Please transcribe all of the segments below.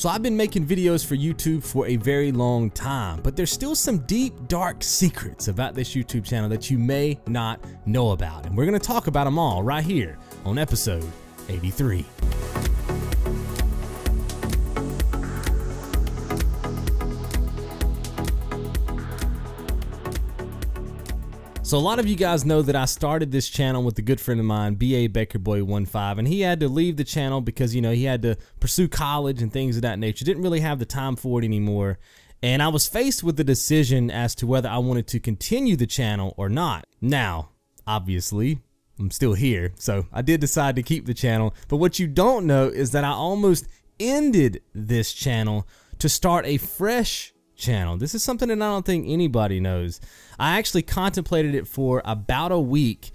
So I've been making videos for YouTube for a very long time, but there's still some deep, dark secrets about this YouTube channel that you may not know about. And we're gonna talk about them all right here on episode 83. So a lot of you guys know that I started this channel with a good friend of mine, BA.83, and he had to leave the channel because, you know, he had to pursue college and things of that nature. Didn't really have the time for it anymore. And I was faced with the decision as to whether I wanted to continue the channel or not. Now, obviously, I'm still here, so I did decide to keep the channel. But what you don't know is that I almost ended this channel to start a fresh channel. This is something that I don't think anybody knows. I actually contemplated it for about a week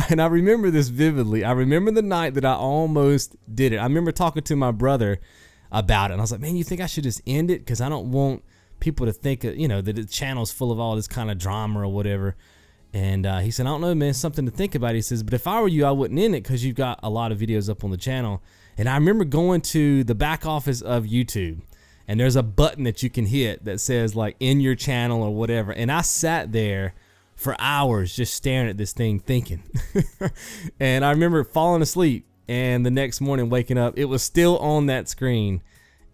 and I remember this vividly. I remember the night that I almost did it. I remember talking to my brother about it and I was like, man, you think I should just end it? Because I don't want people to think, you know, that the channel's full of all this kind of drama or whatever. And he said, I don't know, man, something to think about. He says, but if I were you, I wouldn't end it because you've got a lot of videos up on the channel. And I remember going to the back office of YouTube, and there's a button that you can hit that says like in your channel or whatever. And I sat there for hours just staring at this thing thinking. And I remember falling asleep and the next morning waking up, it was still on that screen.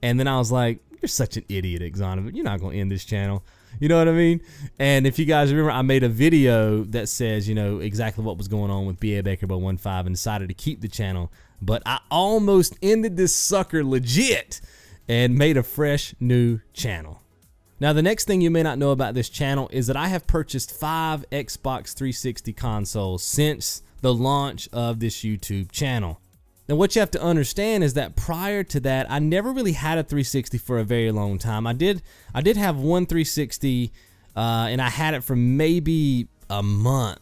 And then I was like, you're such an idiot, Xonevant. You're not going to end this channel. You know what I mean? And if you guys remember, I made a video that says, you know, exactly what was going on with BA.83 and decided to keep the channel. But I almost ended this sucker legit and made a fresh new channel. Now the next thing you may not know about this channel is that I have purchased 5 Xbox 360 consoles since the launch of this YouTube channel. Now what you have to understand is that prior to that, I never really had a 360 for a very long time. I did have one 360 and I had it for maybe a month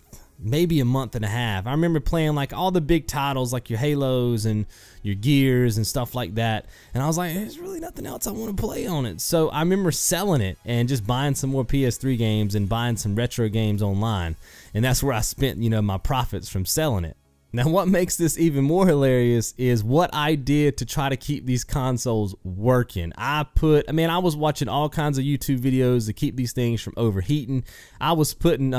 and a half. I remember playing like all the big titles like your Halos and your Gears and stuff like that. And I was like, there's really nothing else I want to play on it. So I remember selling it and just buying some more PS3 games and buying some retro games online. And that's where I spent, you know, my profits from selling it. Now what makes this even more hilarious is what I did to try to keep these consoles working. I was watching all kinds of YouTube videos to keep these things from overheating. I was putting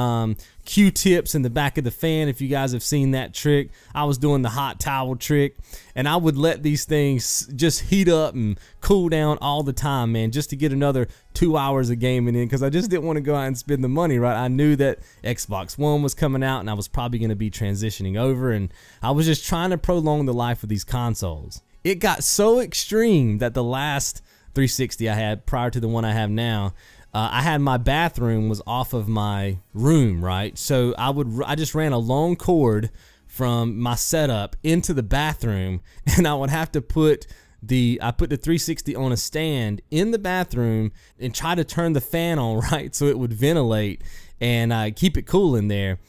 Q-tips in the back of the fan, if you guys have seen that trick. I was doing the hot towel trick, and I would let these things just heat up and cool down all the time, man, just to get another 2 hours of gaming in, because I just didn't want to go out and spend the money, right? I knew that Xbox One was coming out and I was probably going to be transitioning over, and I was just trying to prolong the life of these consoles. It got so extreme that the last 360 I had prior to the one I have now, I had my bathroom was off of my room, right? So I just ran a long cord from my setup into the bathroom, and I would have to put the 360 on a stand in the bathroom and try to turn the fan on, right, so it would ventilate and keep it cool in there.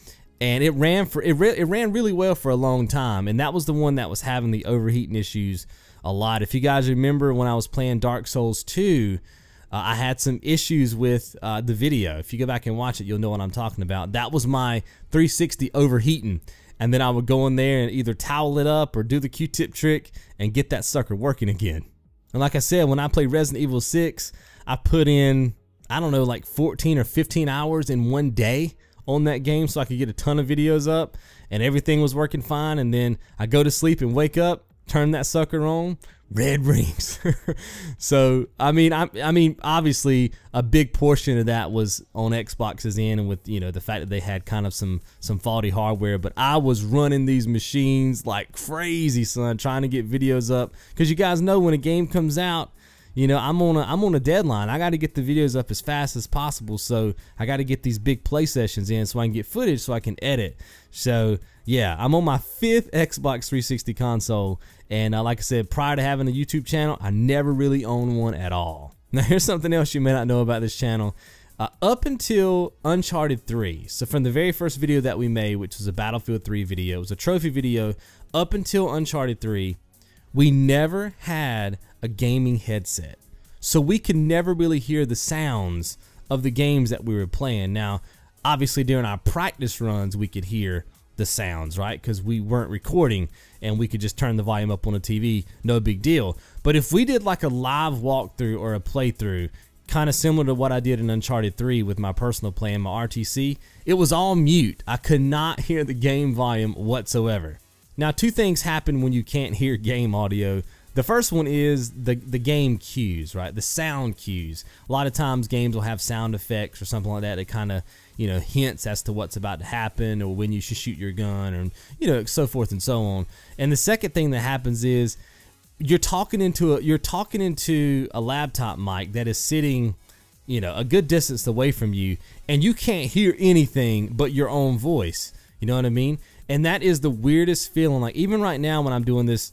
And it ran really well for a long time, and that was the one that was having the overheating issues a lot. If you guys remember when I was playing Dark Souls 2, I had some issues with the video. If you go back and watch it, you'll know what I'm talking about. That was my 360 overheating. And then I would go in there and either towel it up or do the Q-tip trick and get that sucker working again. And like I said, when I played Resident Evil 6, I put in, I don't know, like 14 or 15 hours in one day on that game so I could get a ton of videos up, and everything was working fine. And then I go to sleep and wake up, turn that sucker on, red rings. So I mean obviously a big portion of that was on Xbox's end, and with, you know, the fact that they had kind of some faulty hardware, but I was running these machines like crazy, son, trying to get videos up, because you guys know when a game comes out, you know, I'm on a deadline. I got to get the videos up as fast as possible, so I got to get these big play sessions in so I can get footage so I can edit. So yeah, I'm on my 5th Xbox 360 console, and like I said, prior to having a YouTube channel, I never really owned one at all. Now here's something else you may not know about this channel. Up until Uncharted 3, so from the very first video that we made, which was a Battlefield 3 video, it was a trophy video, up until Uncharted 3, we never had a gaming headset. So we could never really hear the sounds of the games that we were playing. Now, obviously during our practice runs, we could hear the sounds, right? Because we weren't recording and we could just turn the volume up on the TV, no big deal. But if we did like a live walkthrough or a playthrough, kind of similar to what I did in Uncharted 3 with my personal play and my RTC, it was all mute. I could not hear the game volume whatsoever. Now, two things happen when you can't hear game audio. The first one is the game cues, right? The sound cues. A lot of times games will have sound effects or something like that that kind of, you know, hints as to what's about to happen or when you should shoot your gun, or, you know, so forth and so on. And the second thing that happens is you're talking into a laptop mic that is sitting, you know, a good distance away from you, and you can't hear anything but your own voice. You know what I mean? And that is the weirdest feeling. Like, even right now when I'm doing this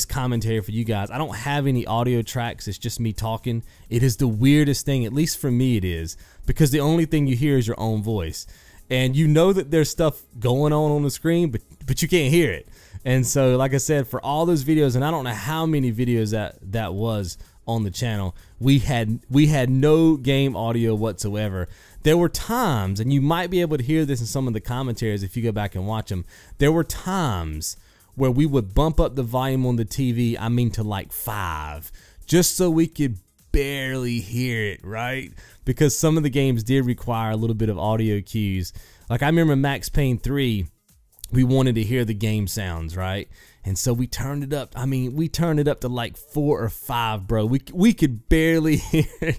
commentary for you guys, I don't have any audio tracks. It's just me talking. It is the weirdest thing, at least for me it is, because the only thing you hear is your own voice. And you know that there's stuff going on the screen, but you can't hear it. And so, like I said, for all those videos, and I don't know how many videos that was on the channel, we had no game audio whatsoever. There were times, and you might be able to hear this in some of the commentaries if you go back and watch them, there were times where we would bump up the volume on the TV, I mean to like 5, just so we could barely hear it, right? Because some of the games did require a little bit of audio cues. Like I remember Max Payne 3, we wanted to hear the game sounds, right? And so we turned it up. I mean, we turned it up to like 4 or 5, bro. We could barely hear it.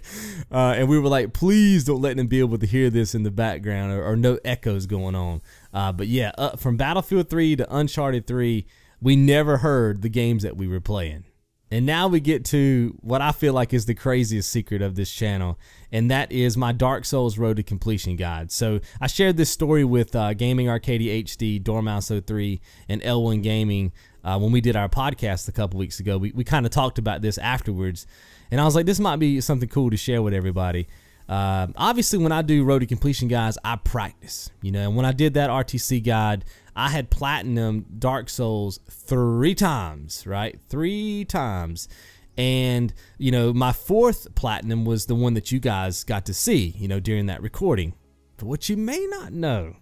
And we were like, please don't let them be able to hear this in the background, or no echoes going on. But yeah, from Battlefield 3 to Uncharted 3, we never heard the games that we were playing. And now we get to what I feel like is the craziest secret of this channel, and that is my Dark Souls Road to Completion guide. So I shared this story with Gaming Arcadia HD, Dormouse 03, and L1 Gaming when we did our podcast a couple weeks ago. We kind of talked about this afterwards, and I was like, this might be something cool to share with everybody. Obviously, when I do Road to Completion guides, I practice, you know, and when I did that RTC guide, I had platinum Dark Souls 3 times, right? 3 times. And, you know, my 4th platinum was the one that you guys got to see, you know, during that recording. But what you may not know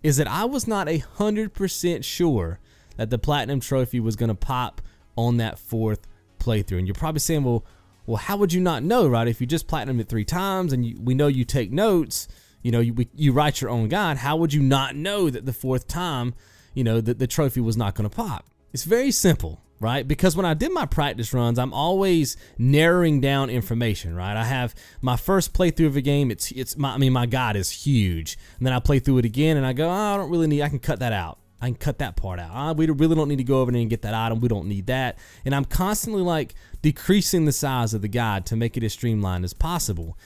is that I was not 100% sure that the platinum trophy was going to pop on that 4th playthrough. And you're probably saying, well, how would you not know, right? If you just platinumed it 3 times and we know you take notes, you know, you write your own guide, how would you not know that the 4th time, you know, that the trophy was not going to pop? It's very simple, right? Because when I did my practice runs, I'm always narrowing down information, right? I have my first playthrough of a game. My guide is huge, and then I play through it again, and I go, oh, I don't really need. I can cut that out. I can cut that part out. We really don't need to go over there and get that item. We don't need that. And I'm constantly like decreasing the size of the guide to make it as streamlined as possible.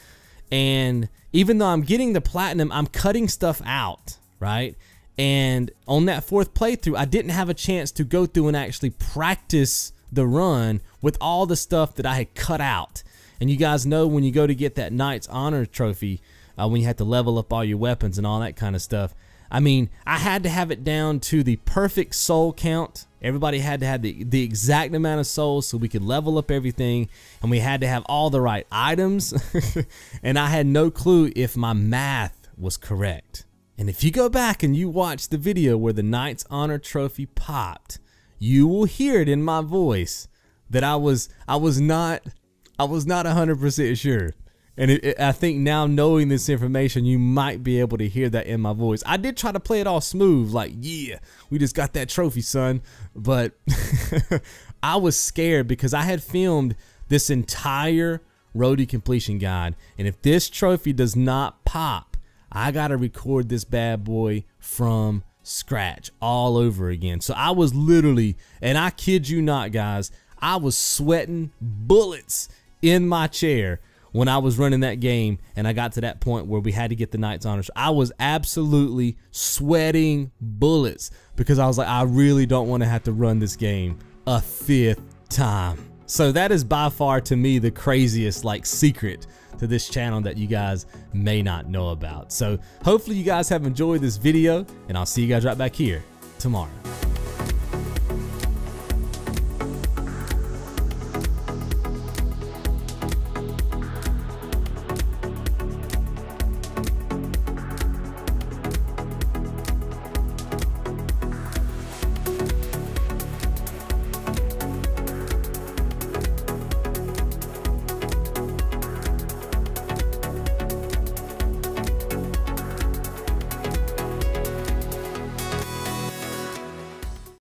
And even though I'm getting the platinum, I'm cutting stuff out, right? And on that 4th playthrough, I didn't have a chance to go through and actually practice the run with all the stuff that I had cut out. And you guys know when you go to get that Knight's Honor trophy, when you have to level up all your weapons and all that kind of stuff, I mean, I had to have it down to the perfect soul count. Everybody had to have the exact amount of souls so we could level up everything, and we had to have all the right items. And I had no clue if my math was correct. And if you go back and you watch the video where the Knight's Honor trophy popped, you will hear it in my voice that I was not 100% sure. And I think now, knowing this information, you might be able to hear that in my voice. I did try to play it all smooth, like, yeah, we just got that trophy, son. But I was scared because I had filmed this entire Road to Completion guide. And if this trophy does not pop, I got to record this bad boy from scratch all over again. So I was literally, and I kid you not, guys, I was sweating bullets in my chair when I was running that game, and I got to that point where we had to get the Knight's Honors. I was absolutely sweating bullets because I was like, I really don't want to have to run this game a 5th time. So that is by far, to me, the craziest like secret to this channel that you guys may not know about. So hopefully you guys have enjoyed this video, and I'll see you guys right back here tomorrow.